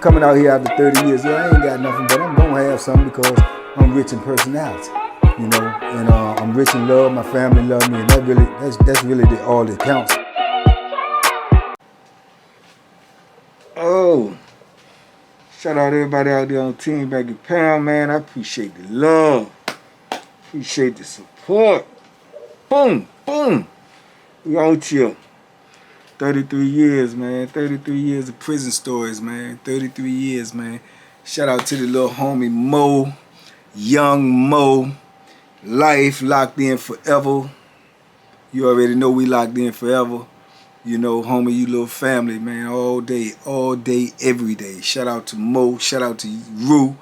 coming out here after 30 years. Yeah, I ain't got nothing, but I'm gonna have something because I'm rich in personality, you know, and I'm rich in love. My family love me, and that's really all that counts. Oh, shout out to everybody out there on Team Banky Pound, man. I appreciate the love, appreciate the support. Boom, boom. We out here. 33 years, man. 33 years of prison stories, man. 33 years, man. Shout out to the little homie Mo, young Mo. Life locked in forever. You already know we locked in forever. You know, homie, you little family, man. All day, every day. Shout out to Mo. Shout out to Rue.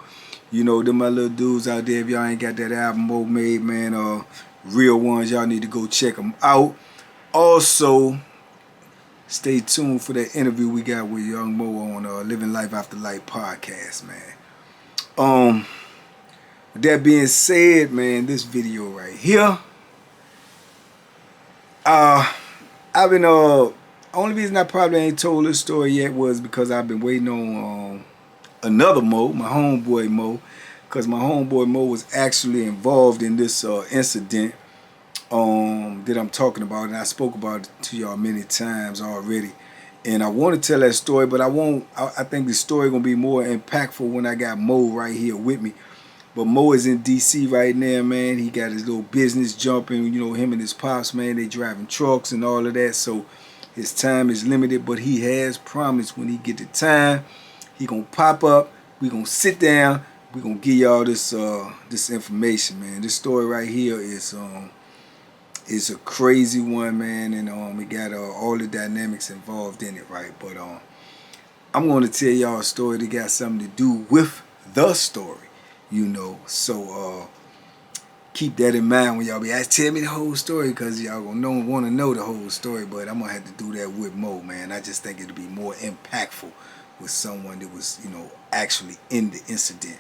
You know, them my little dudes out there. If y'all ain't got that album Mo made, man, real ones, y'all need to go check them out. Also, stay tuned for that interview we got with Young Mo on Living Life After Life podcast, man. With that being said, man, this video right here, I've been only reason I probably ain't told this story yet was because I've been waiting on another Mo, my homeboy Mo, because my homeboy Mo was actually involved in this incident that I'm talking about, and I spoke about it to y'all many times already. And I want to tell that story, but I think the story gonna be more impactful when I got Mo right here with me. But Mo is in DC right now, man. He got his little business jumping, you know, him and his pops, man, they driving trucks and all of that, so his time is limited, but he has promised when he get the time, he gonna pop up, we gonna sit down, we gonna give y'all this this information, man. This story right here is a crazy one, man, and we got all the dynamics involved in it, right? But I'm going to tell y'all a story that got something to do with the story, you know. So keep that in mind when y'all be asking, tell me the whole story, because y'all gonna want to know the whole story. But I'm gonna have to do that with Mo, man. I just think it'll be more impactful with someone that was, you know, actually in the incident.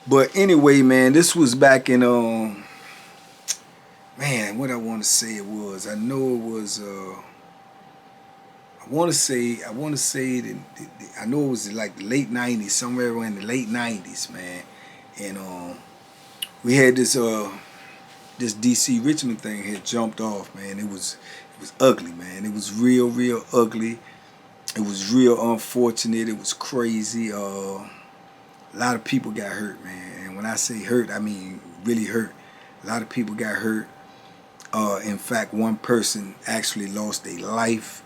But anyway, man, this was back in man, what I want to say it was, I know it was, I want to say that, I know it was like the late 90s, somewhere around the late 90s, man. And we had this DC Richmond thing had jumped off, man. It was ugly, man. It was real ugly. It was real unfortunate. It was crazy. A lot of people got hurt, man. And when I say hurt, I mean really hurt. A lot of people got hurt. In fact, one person actually lost their life.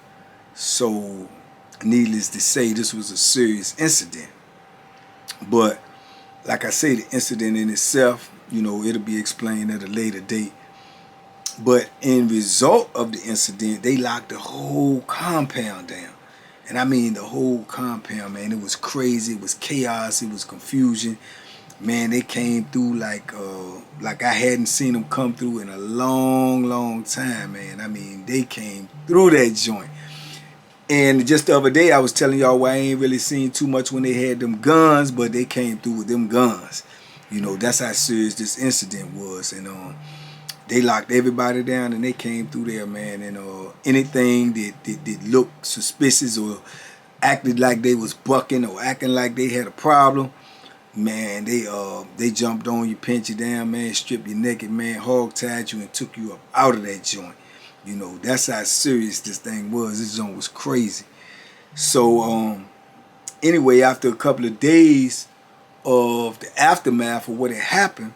So, needless to say, this was a serious incident. But, like I say, the incident in itself, you know, it'll be explained at a later date. But in result of the incident, they locked the whole compound down. And I mean the whole compound, man. It was crazy. It was chaos. It was confusion. Man, they came through like I hadn't seen them come through in a long time, man. I mean, they came through that joint. And just the other day, I was telling y'all why I ain't really seen too much when they had them guns, but they came through with them guns. You know, that's how serious this incident was. And they locked everybody down, and they came through there, man. And anything that looked suspicious or acted like they was bucking or acting like they had a problem, man, they jumped on you, pinned you down, man, stripped you naked, man, hog-tied you and took you up out of that joint. You know, that's how serious this thing was. This joint was crazy. So, anyway, after a couple of days of the aftermath of what had happened,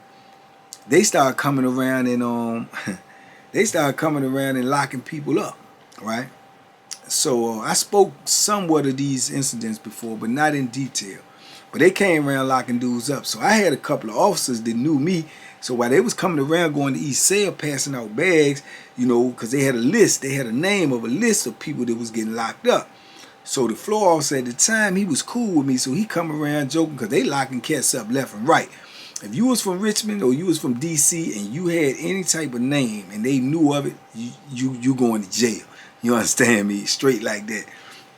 they started coming around and locking people up, right? So I spoke somewhat of these incidents before, but not in detail. But they came around locking dudes up. So I had a couple of officers that knew me. So while they was coming around going to East Sale passing out bags, you know, because they had a list, they had a name of a list of people that was getting locked up. So the floor officer at the time, he was cool with me. So he come around joking because they locking cats up left and right. If you was from Richmond or you was from DC and you had any type of name and they knew of it, you going to jail. You understand me? Straight like that.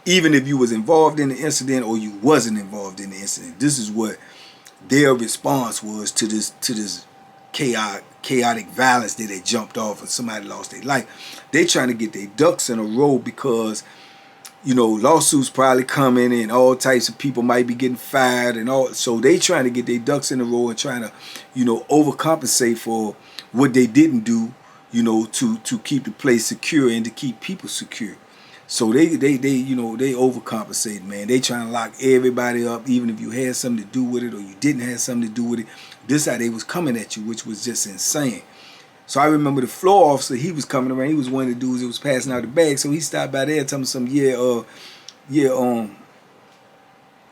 Even if you was involved in the incident or you wasn't involved in the incident. This is what their response was to this chaotic violence that they jumped off and somebody lost their life. They trying to get their ducks in a row because you know, lawsuits probably coming and all types of people might be getting fired and all. So they trying to get their ducks in a row and trying to, you know, overcompensate for what they didn't do, you know, to keep the place secure and to keep people secure. So they you know, they overcompensate, man. They trying to lock everybody up, even if you had something to do with it or you didn't have something to do with it. This how they was coming at you, which was just insane. So I remember the floor officer, he was coming around. He was one of the dudes that was passing out the bag. So he stopped by there telling me some, and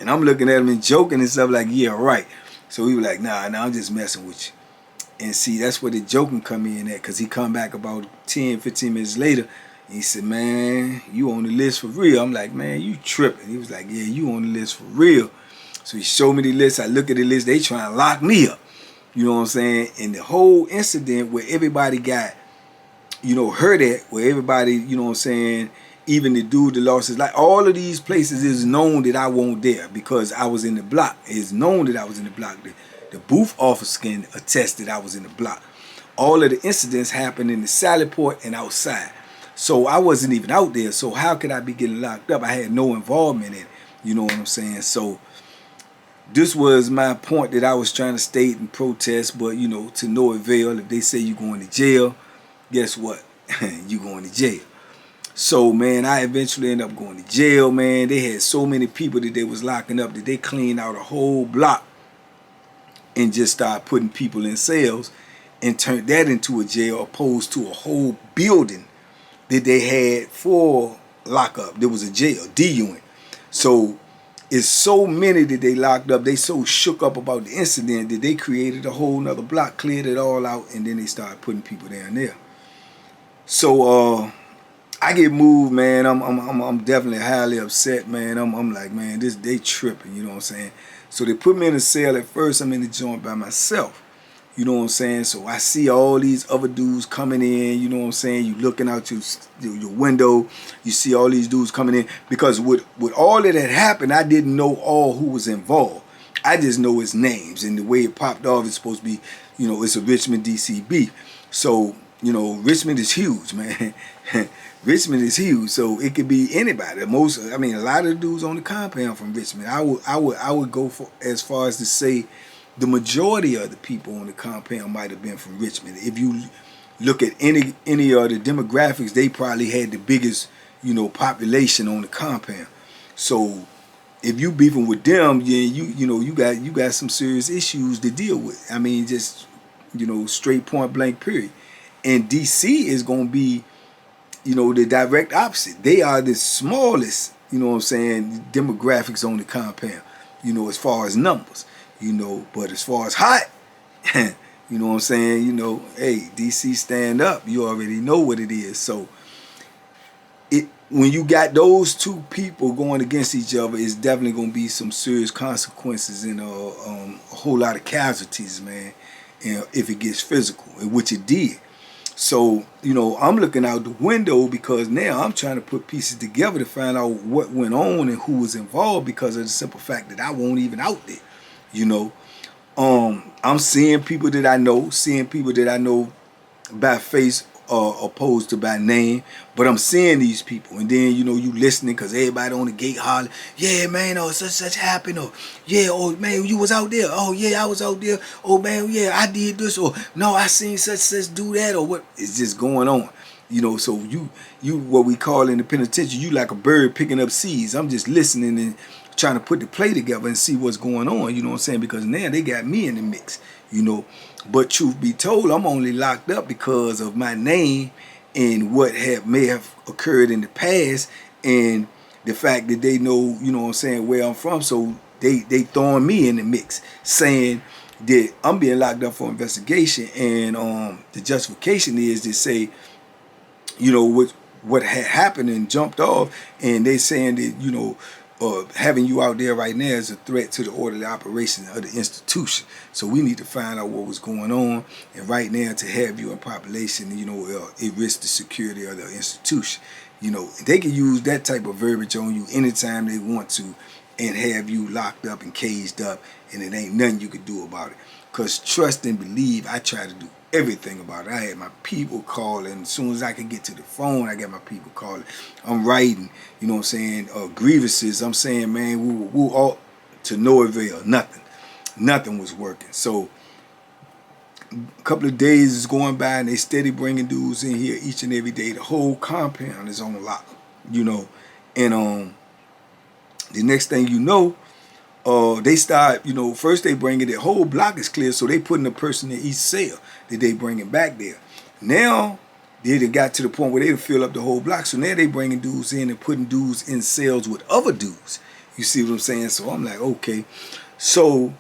I'm looking at him and joking and stuff like, yeah, right. So he was like, nah, I'm just messing with you. And see, that's where the joking come in at, because he come back about 10, 15 minutes later. And he said, man, you on the list for real. I'm like, man, you tripping. He was like, yeah, you on the list for real. So he showed me the list. I look at the list. They trying to lock me up. You know what I'm saying? And the whole incident where everybody got, you know, hurt at, where everybody, you know what I'm saying, even the dude that lost his life, all of these places is known that I won't there because I was in the block. It's known that I was in the block. The booth officer can attest that I was in the block. All of the incidents happened in the Sally Port and outside. So I wasn't even out there. So how could I be getting locked up? I had no involvement in it. You know what I'm saying? So this was my point that I was trying to state and protest, but, you know, to no avail. If they say you're going to jail, guess what? You going to jail. So, man, I eventually ended up going to jail, man. They had so many people that they was locking up that they cleaned out a whole block and just started putting people in cells and turned that into a jail opposed to a whole building that they had for lockup. There was a jail, D unit. So it's so many that they locked up. They so shook up about the incident that they created a whole nother block, cleared it all out, and then they started putting people down there. So I get moved, man. I'm definitely highly upset, man. I'm like, man, they tripping, you know what I'm saying? So they put me in a cell at first. I'm in the joint by myself. You know what I'm saying? So I see all these other dudes coming in, you know what I'm saying? You looking out your window, you see all these dudes coming in. Because with all that had happened, I didn't know all who was involved. I just know his names. And the way it popped off, it's supposed to be, you know, it's a Richmond DCB. So, you know, Richmond is huge, man. Richmond is huge, so it could be anybody. A lot of the dudes on the compound from Richmond. I would go as far as to say the majority of the people on the compound might have been from Richmond. If you look at any of the demographics, they probably had the biggest, you know, population on the compound. So if you beefing with them, yeah, you got some serious issues to deal with. I mean, just, you know, straight point blank period. And DC is gonna be, you know, the direct opposite. They are the smallest, you know what I'm saying, demographics on the compound, you know, as far as numbers. You know, but as far as hot, you know what I'm saying, you know, hey, DC stand up. You already know what it is. So when you got those two people going against each other, it's definitely going to be some serious consequences and a whole lot of casualties, man, and if it gets physical, which it did. So, you know, I'm looking out the window because now I'm trying to put pieces together to find out what went on and who was involved because of the simple fact that I wasn't even out there. You know, I'm seeing people that I know, by face opposed to by name, but I'm seeing these people, and then, you know, you listening because everybody on the gate hollering, yeah, man, oh, such happened, or yeah, oh, man, you was out there, oh, yeah, I was out there, oh, man, yeah, I did this, or no, I seen such do that, or what, it's just going on. You know, so you what we call in the penitentiary, you like a bird picking up seeds. I'm just listening and trying to put the play together and see what's going on, you know what I'm saying? Because now they got me in the mix, you know. But truth be told, I'm only locked up because of my name and what may have occurred in the past and the fact that they know, you know what I'm saying, where I'm from. So they throwing me in the mix, saying that I'm being locked up for investigation, and the justification is to say, you know, what had happened and jumped off, and they saying that, you know, having you out there right now is a threat to the orderly operation of the institution. So we need to find out what was going on, and right now to have you in population, you know, it risks the security of the institution. You know, they can use that type of verbiage on you anytime they want to and have you locked up and caged up, and it ain't nothing you could do about it. Because trust and believe, I try to do everything about it. I had my people calling. As soon as I could get to the phone, I got my people calling. I'm writing, you know what I'm saying, grievances. I'm saying, man, we all to no avail. Nothing was working. So a couple of days is going by and they steady bringing dudes in here each and every day. The whole compound is on lock, you know. And the next thing you know, they start, you know, first they bring it, the whole block is clear, so they putting a person in each cell that they bringing back there. Now, they got to the point where they fill up the whole block, so now they bringing dudes in and putting dudes in cells with other dudes. You see what I'm saying? So I'm like, okay. So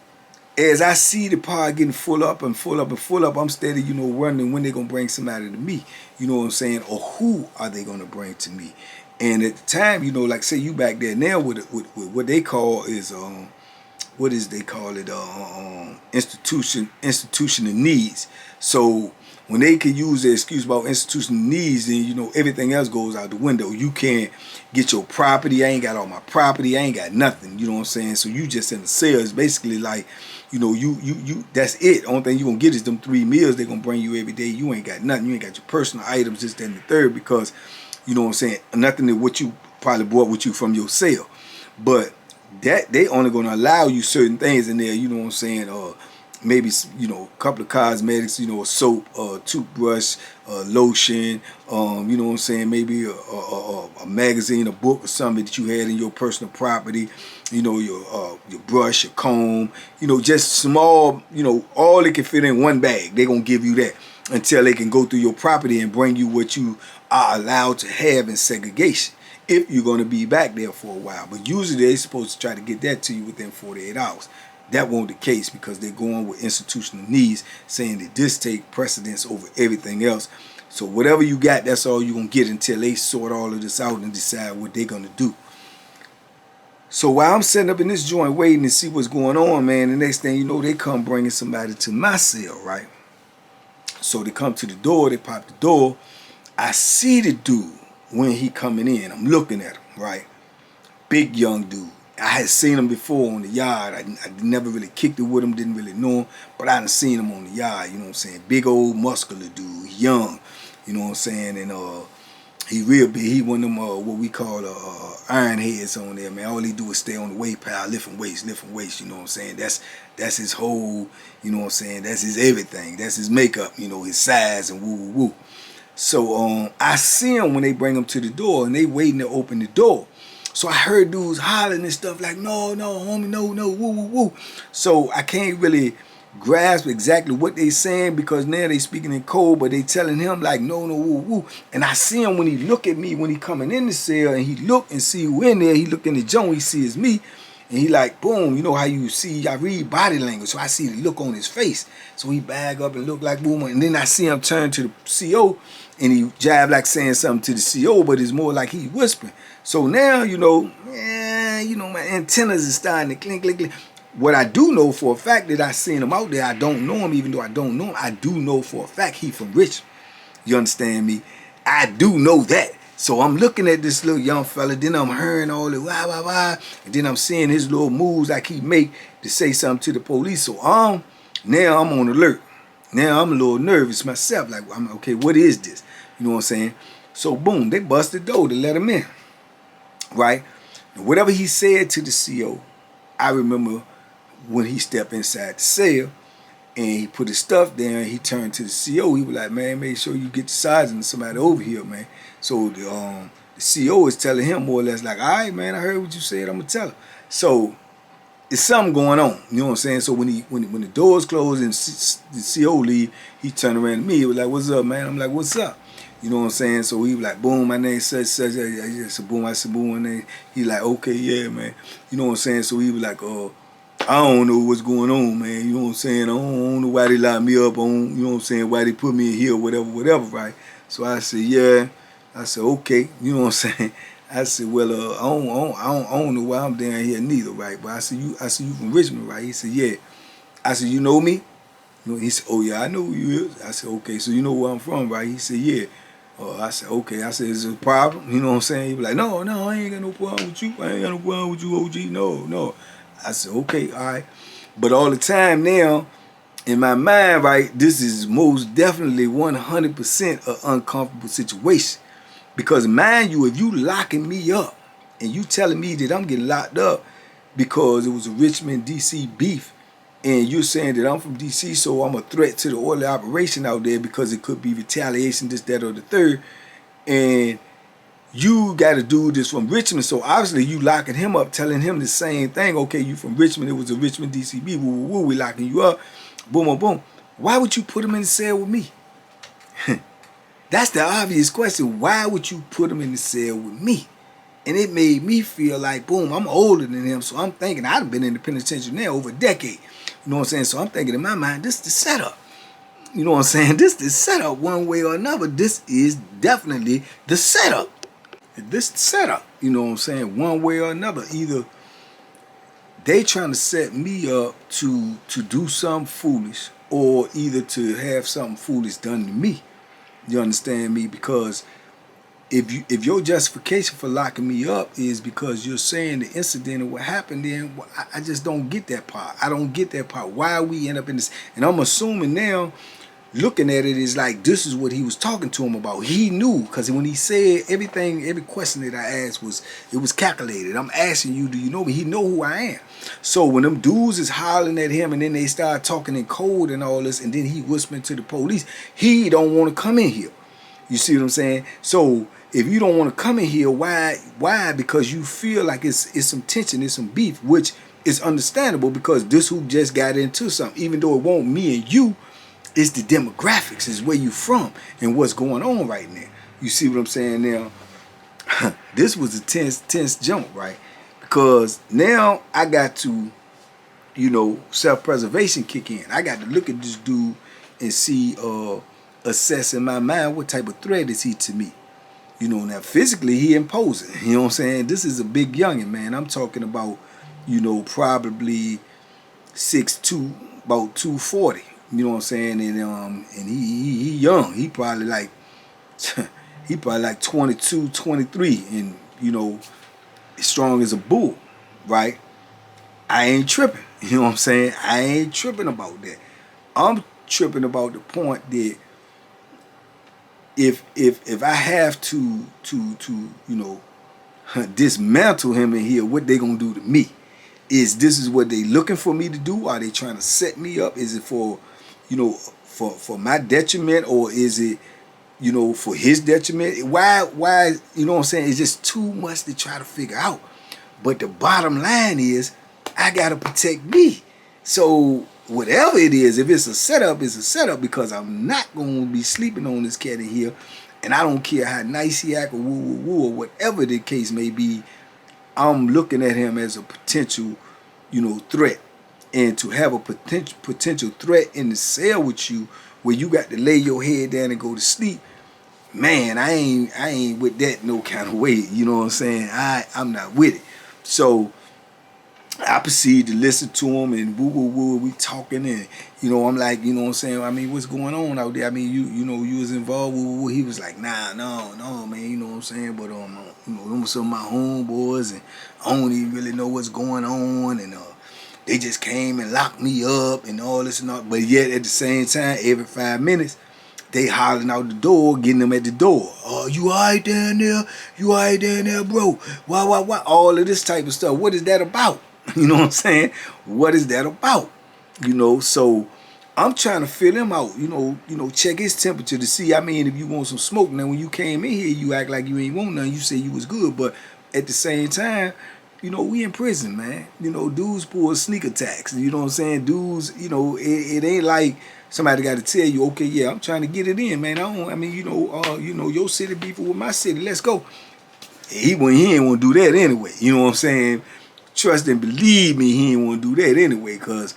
as I see the pod getting full up and full up and full up, I'm steady, you know, wondering when they're going to bring somebody to me. You know what I'm saying? Or who are they going to bring to me? And at the time, you know, like say you back there now with what they call is, what is they call it, institutional needs. So when they can use the excuse about institutional needs, then, you know, everything else goes out the window. You can't get your property. I ain't got all my property. I ain't got nothing. You know what I'm saying? So you just in the cell. It's basically like, you know, you that's it. Only thing you gonna get is them 3 meals they gonna bring you every day. You ain't got nothing. You ain't got your personal items, this, that, and the third, because, you know what I'm saying, nothing to what you probably brought with you from your cell. But that they only gonna allow you certain things in there, you know what I'm saying, maybe, you know, a couple of cosmetics, you know, a soap, toothbrush, lotion, you know what I'm saying, maybe a magazine, a book or something that you had in your personal property, you know, your brush, your comb, you know, just small, you know, all it can fit in one bag. They gonna give you that until they can go through your property and bring you what you are allowed to have in segregation, if you're going to be back there for a while. But usually they're supposed to try to get that to you within 48 hours. That won't the case, because they're going with institutional needs, saying that this take precedence over everything else. So whatever you got, that's all you're going to get until they sort all of this out and decide what they're going to do. So while I'm sitting up in this joint waiting to see what's going on, man, the next thing you know, they come bringing somebody to my cell, right? So they come to the door, they pop the door. I see the dude when he coming in. I'm looking at him, right? Big young dude. I had seen him before on the yard. I never really kicked it with him, didn't really know him, but I done seen him on the yard, you know what I'm saying? Big old muscular dude, young, you know what I'm saying? And he real big. He one of them what we call iron heads on there, man. All he do is stay on the weight pile, lifting weights, you know what I'm saying? That's his whole, you know what I'm saying? That's his everything. That's his makeup, you know, his size and woo. So I see him when they bring him to the door, and they waiting to open the door. So I heard dudes hollering and stuff like, no, homie, no, woo. So I can't really grasp exactly what they saying, because now they speaking in code, but they telling him like, no, woo. And I see him when he look at me, when he coming in the cell, and he look and see who in there. He look in the joint, he sees me, and he like, boom, you know how you see, I read body language, so I see the look on his face. So he bag up and look like boom, and then I see him turn to the CO, and he jive like saying something to the CO, but it's more like he whispering. So now, you know, my antennas is starting to clink. What I do know for a fact that I seen him out there, I don't know him, even though I don't know him, I do know for a fact he from Richmond. You understand me? I do know that. So I'm looking at this little young fella, then I'm hearing all the wah, and then I'm seeing his little moves like he make to say something to the police. So now I'm on alert. Now I'm a little nervous myself, like, okay, what is this? You know what I'm saying? So boom, they bust the door to let him in, right? And whatever he said to the CO, I remember when he stepped inside the cell and he put his stuff there, and he turned to the CO. He was like, man, make sure you get the sergeant and somebody over here, man. So the CO is telling him more or less like, all right, man, I heard what you said, I'm gonna tell him. So it's something going on, you know what I'm saying? So when the doors close and the CO leave, he turned around to me. He was like, what's up, man? I'm like, what's up? You know what I'm saying? So he was like, boom, my name such. I said, boom, my name. He like, okay, yeah, man. You know what I'm saying? So he was like, I don't know what's going on, man. You know what I'm saying? I don't know why they locked me up on, you know what I'm saying, why they put me in here, whatever, right? So I said, yeah. I said, okay. You know what I'm saying? I said, well, I don't know why I'm down here neither, right? But I said, you from Richmond, right? He said, yeah. I said, you know me? You know, he said, oh yeah, I know who you is. I said, okay, so you know where I'm from, right? He said, yeah. I said, okay. I said, is it a problem? You know what I'm saying? He was like, no, I ain't got no problem with you. I ain't got no problem with you, OG. No. I said, okay, all right. But all the time now, in my mind, right, this is most definitely 100% an uncomfortable situation. Because mind you, if you locking me up and you telling me that I'm getting locked up because it was a Richmond, D.C. beef, and you're saying that I'm from D.C., so I'm a threat to the orderly operation out there because it could be retaliation, this, that, or the third, and you got a dude that's from Richmond, so obviously you locking him up, telling him the same thing. Okay, you from Richmond, it was a Richmond, D.C. beef, woo, woo, woo, we locking you up, boom, boom, boom. Why would you put him in the cell with me? That's the obvious question. Why would you put him in the cell with me? And it made me feel like, boom, I'm older than him, so I'm thinking I've been in the penitentiary now over a decade. You know what I'm saying? So I'm thinking in my mind, this is the setup. You know what I'm saying? This is the setup one way or another. This is definitely the setup. This is the setup. You know what I'm saying? One way or another. Either they trying to set me up to do something foolish, or either to have something foolish done to me. You understand me? Because if your justification for locking me up is because you're saying the incident or what happened, then I just don't get that part. I don't get that part. Why we end up in this? And I'm assuming now, looking at it, is like this is what he was talking to him about. He knew, because when he said everything, every question that I asked it was calculated. I'm asking you, do you know me? He know who I am. So when them dudes is hollering at him and then they start talking in code and all this, and then he whispering to the police, he don't want to come in here. You see what I'm saying? So if you don't want to come in here, why? Because you feel like it's some tension, it's some beef, which is understandable because this who just got into something, even though it won't me and you, it's the demographics, is where you from and what's going on right now. You see what I'm saying now? This was a tense jump, right? Because now I got to, self-preservation kick in. I got to look at this dude and see, assess in my mind what type of threat is he to me. Now physically he imposing. You know what I'm saying? This is a big youngin', man. I'm talking about, probably 6'2", about 240. You know what I'm saying? And he young. He probably like 22, 23, and strong as a bull, right? I ain't tripping. You know what I'm saying? I ain't tripping about that. I'm tripping about the point that if I have to dismantle him in here, what they gonna do to me? This is what they looking for me to do? Are they trying to set me up? Is it for for my detriment, or is it for his detriment? Why you know what I'm saying? It's just too much to try to figure out. But the bottom line is I gotta protect me. So whatever it is, if it's a setup, it's a setup, because I'm not going to be sleeping on this cat in here, and I don't care how nice he act or woo woo woo or whatever the case may be. I'm looking at him as a potential, threat, and to have a potential threat in the cell with you, where you got to lay your head down and go to sleep. Man, I ain't with that no kind of way. You know what I'm saying? I'm not with it. So I proceed to listen to him, and woo woo woo, we talking, and I'm like, what I'm saying? I mean, what's going on out there? I mean, you was involved, woo woo woo. He was like, nah, no, man, you know what I'm saying? But them some of my homeboys, and I don't even really know what's going on, and they just came and locked me up and all this and all. But yet at the same time, every 5 minutes, they hollering out the door, getting them at the door. Oh, you all right down there? You all right down there, bro? Why? All of this type of stuff. What is that about? You know what I'm saying? What is that about? So I'm trying to feel him out, check his temperature to see, I mean, if you want some smoke. Now, when you came in here, you act like you ain't want none. You say you was good, but at the same time, we in prison, man. Dudes pull sneak attacks. You know what I'm saying? Dudes, it ain't like somebody got to tell you, okay, yeah, I'm trying to get it in, man. Your city beefing with my city. Let's go. He ain't want to do that anyway. You know what I'm saying? Trust and believe me, he ain't want to do that anyway, because,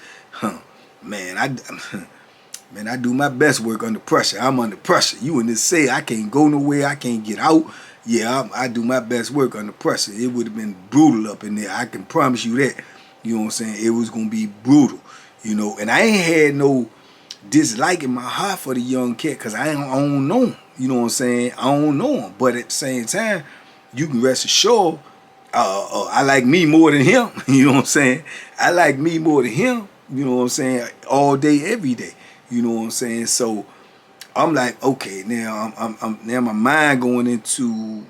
man, I do my best work under pressure. I'm under pressure. You in this cell, I can't go nowhere, I can't get out. Yeah, I do my best work under pressure. It would have been brutal up in there. I can promise you that. You know what I'm saying? It was going to be brutal, And I ain't had no dislike in my heart for the young cat, because I don't know him. You know what I'm saying? I don't know him. But at the same time, you can rest assured, I like me more than him. You know what I'm saying? I like me more than him. you know what I'm saying, all day, every day. You know what I'm saying? So I'm like, okay, now now my mind going into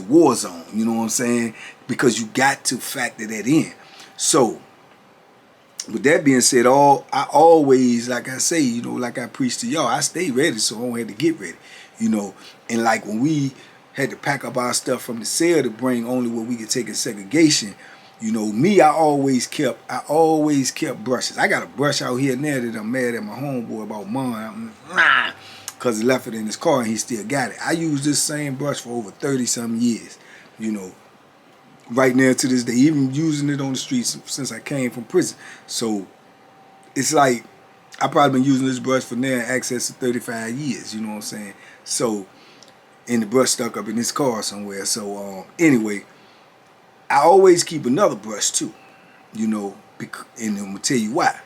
war zone, you know what I'm saying? Because you got to factor that in. So with that being said, I always, like I say, you know, like I preach to y'all, I stay ready so I don't have to get ready, you know. And like when we had to pack up our stuff from the cell to bring only what we could take in segregation, you know, me, I always kept brushes. I got a brush out here now that I'm mad at my homeboy about mine. Because he left it in his car and he still got it. I use this same brush for over 30-something years, you know. Right now to this day, even using it on the streets since I came from prison. So it's like I probably been using this brush for now in excess of 35 years, you know what I'm saying? So, and the brush stuck up in his car somewhere. So anyway, I always keep another brush too, you know, and I'm gonna tell you why.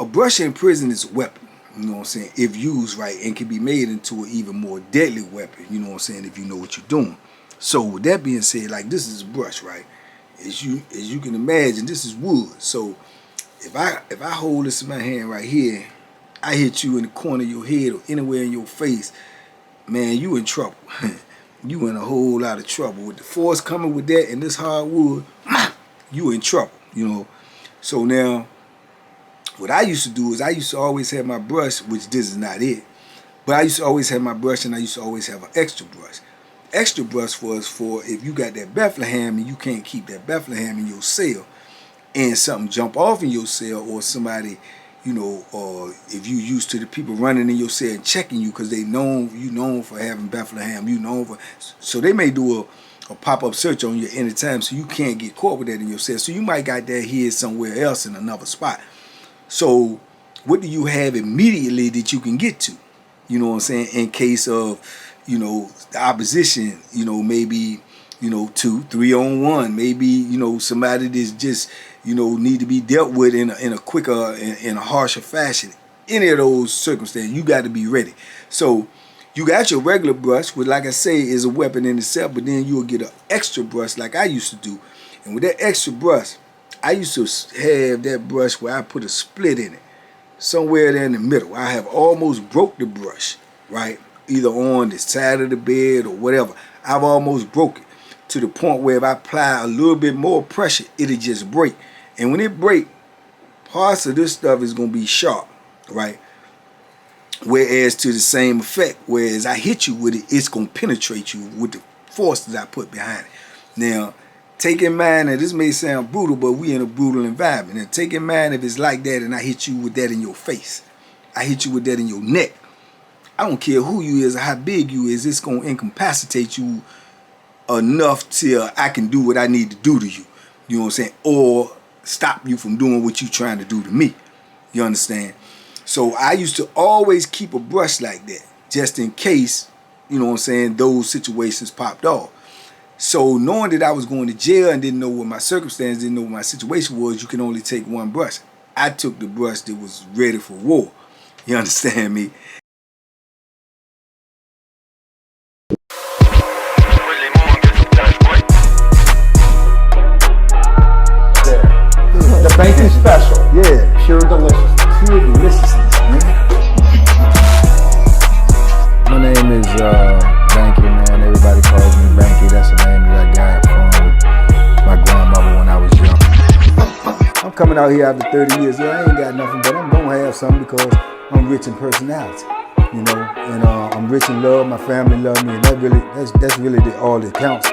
A brush in prison is a weapon, you know what I'm saying, if used right, and can be made into an even more deadly weapon, you know what I'm saying, if you know what you're doing. So with that being said, like this is a brush, right? As you can imagine, this is wood. So if I hold this in my hand right here, I hit you in the corner of your head or anywhere in your face, man, you in trouble. You in a whole lot of trouble. With the force coming with that and this hard wood, you in trouble, you know. So now, what I used to do is I used to always have my brush, which this is not it, but I used to always have my brush and I used to always have an extra brush. Extra brush was for if you got that Bethlehem and you can't keep that Bethlehem in your cell and something jump off in your cell, or somebody, you know, or if you used to the people running in your cell and checking you because you known for having Bethlehem, you known for, so they may do a pop-up search on you anytime, so you can't get caught with that in your cell. So you might got that here somewhere else in another spot. So what do you have immediately that you can get to? You know what I'm saying? In case of, you know, the opposition, you know, maybe, you know, 2-3 on 1, maybe, you know, somebody that's just, you know, need to be dealt with in a quicker, in a harsher fashion. Any of those circumstances, you got to be ready. So you got your regular brush, which, like I say, is a weapon in itself, but then you'll get an extra brush like I used to do. And with that extra brush, I used to have that brush where I put a split in it, somewhere there in the middle. I have almost broke the brush, right? Either on the side of the bed or whatever. I've almost broke it to the point where if I apply a little bit more pressure, it'll just break. And when it break, parts of this stuff is going to be sharp, right? Whereas to the same effect, whereas I hit you with it, it's going to penetrate you with the force that I put behind it. Now, take in mind that this may sound brutal, but we in a brutal environment. Now, take in mind if it's like that and I hit you with that in your face. I hit you with that in your neck. I don't care who you is or how big you is, it's going to incapacitate you enough till I can do what I need to do to you. You know what I'm saying? Or stop you from doing what you trying to do to me. You understand? So I used to always keep a brush like that, just in case, you know what I'm saying, those situations popped off. So knowing that I was going to jail and didn't know what my circumstance, didn't know what my situation was, you can only take one brush. I took the brush that was ready for war. You understand me? The banking special. Yeah. Pure deliciousness. Pure deliciousness, man. My name is Banky, man. Everybody calls me Banky. That's the name that I got from my grandmother when I was young. I'm coming out here after 30 years. Yeah, I ain't got nothing, but I'm going to have something because I'm rich in personality, you know, and I'm rich in love. My family love me, and that's really all that counts.